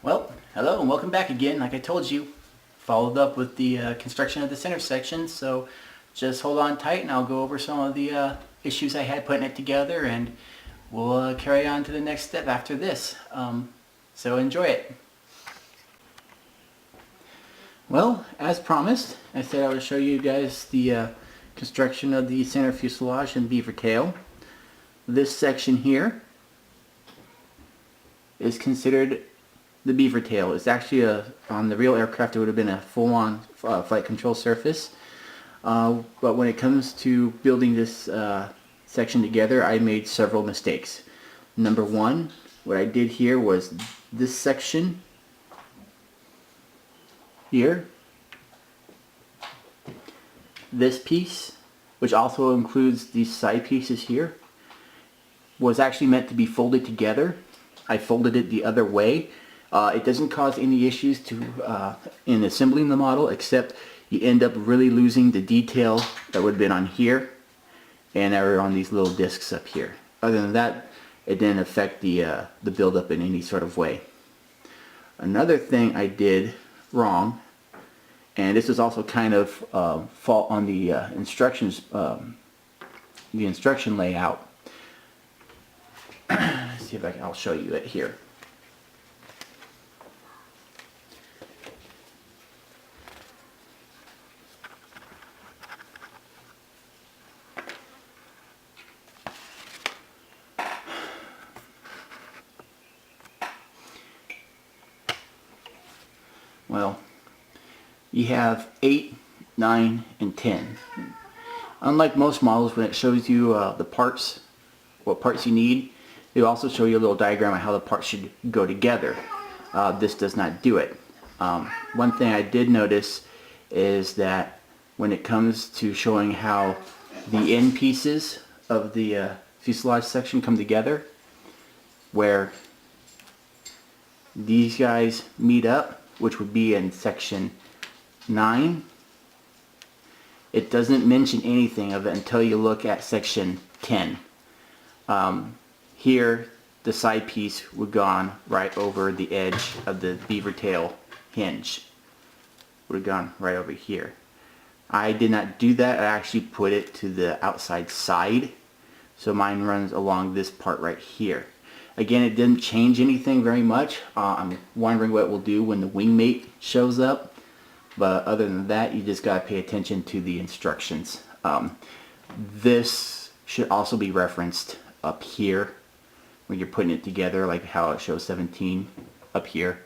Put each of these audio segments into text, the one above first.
Well, hello and welcome back again. Like I told you, followed up with the construction of the center section, so just hold on tight and I'll go over some of the issues I had putting it together, and we'll carry on to the next step after this. So enjoy it. Well, as promised, I said I would show you guys the construction of the center fuselage and Beaver Tail. This section here is considered the Beaver Tail. It's actually on the real aircraft it would have been a full-on flight control surface. But when it comes to building this section together, I made several mistakes. Number one, what I did here was this section here, this piece, which also includes these side pieces here, was actually meant to be folded together. I folded it the other way. It doesn't cause any issues in assembling the model, except you end up really losing the detail that would have been on here and are on these little discs up here. Other than that, it didn't affect the buildup in any sort of way. Another thing I did wrong, and this is also kind of fault on the instructions, the instruction layout. Let's see if I'll show you it here. Well, you have 8, 9, and 10. Unlike most models, when it shows you the parts, what parts you need, they also show you a little diagram of how the parts should go together. This does not do it. One thing I did notice is that when it comes to showing how the end pieces of the fuselage section come together, where these guys meet up, which would be in section 9, it doesn't mention anything of it until you look at section 10. Here the side piece would go on right over the edge of the Beaver Tail hinge. Would have gone right over here. I did not do that. I actually put it to the outside side, so mine runs along this part right here. Again, it didn't change anything very much. I'm wondering what it will do when the wingmate shows up, but other than that, you just got to pay attention to the instructions. This should also be referenced up here when you're putting it together, like how it shows 17 up here.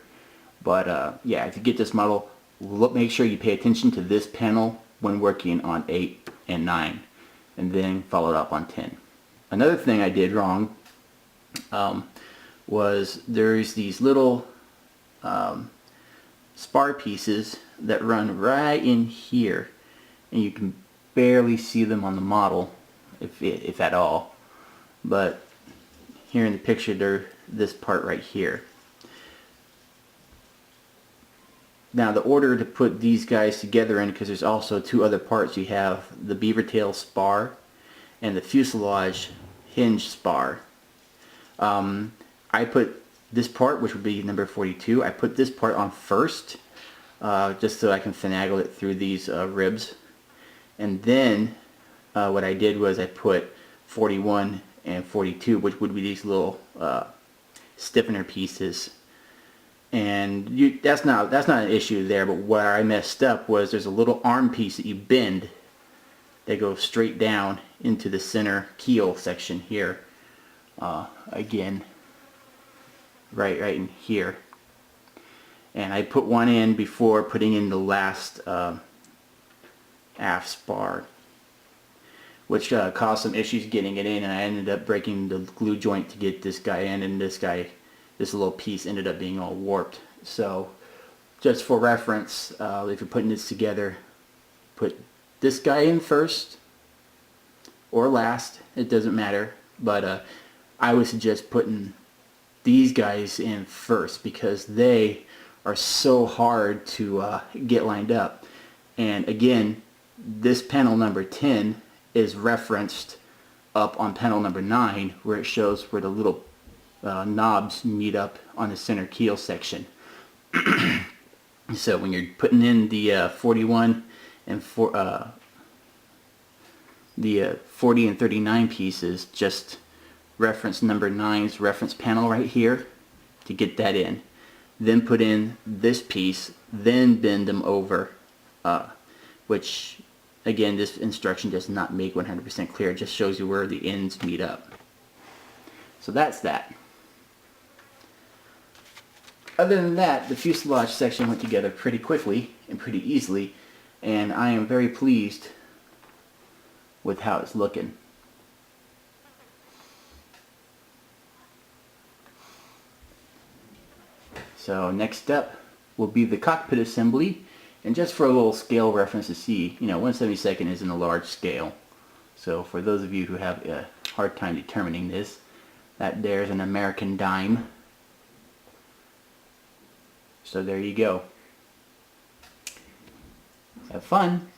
But yeah, if you get this model, make sure you pay attention to this panel when working on 8 and 9, and then follow it up on 10. Another thing I did wrong was there's these little spar pieces that run right in here, and you can barely see them on the model, if at all. But here in the picture, they're this part right here. Now the order to put these guys together in, because there's also two other parts, you have the Beaver Tail spar and the fuselage hinge spar. I put this part, which would be number 42, I put this part on first, just so I can finagle it through these ribs. And then what I did was I put 41 and 42, which would be these little stiffener pieces. And that's not an issue there, but where I messed up was there's a little arm piece that you bend that goes straight down into the center keel section here. Again, right in here. And I put one in before putting in the last aft spar, which caused some issues getting it in, and I ended up breaking the glue joint to get this guy in, and this little piece ended up being all warped. So just for reference, if you're putting this together, put this guy in first or last, it doesn't matter, but I would suggest putting these guys in first, because they are so hard to get lined up. And again, this panel number 10 is referenced up on panel number 9, where it shows where the little knobs meet up on the center keel section. So when you're putting in the 41 and the 40 and 39 pieces, just reference number 9's reference panel right here to get that in. Then put in this piece, then bend them over, which again, this instruction does not make 100% clear. It just shows you where the ends meet up. So that's that. Other than that, the fuselage section went together pretty quickly and pretty easily, and I am very pleased with how it's looking. So next up will be the cockpit assembly, and just for a little scale reference to see, 1/72 isn't a large scale. So for those of you who have a hard time determining this, that there's an American dime. So there you go. Have fun.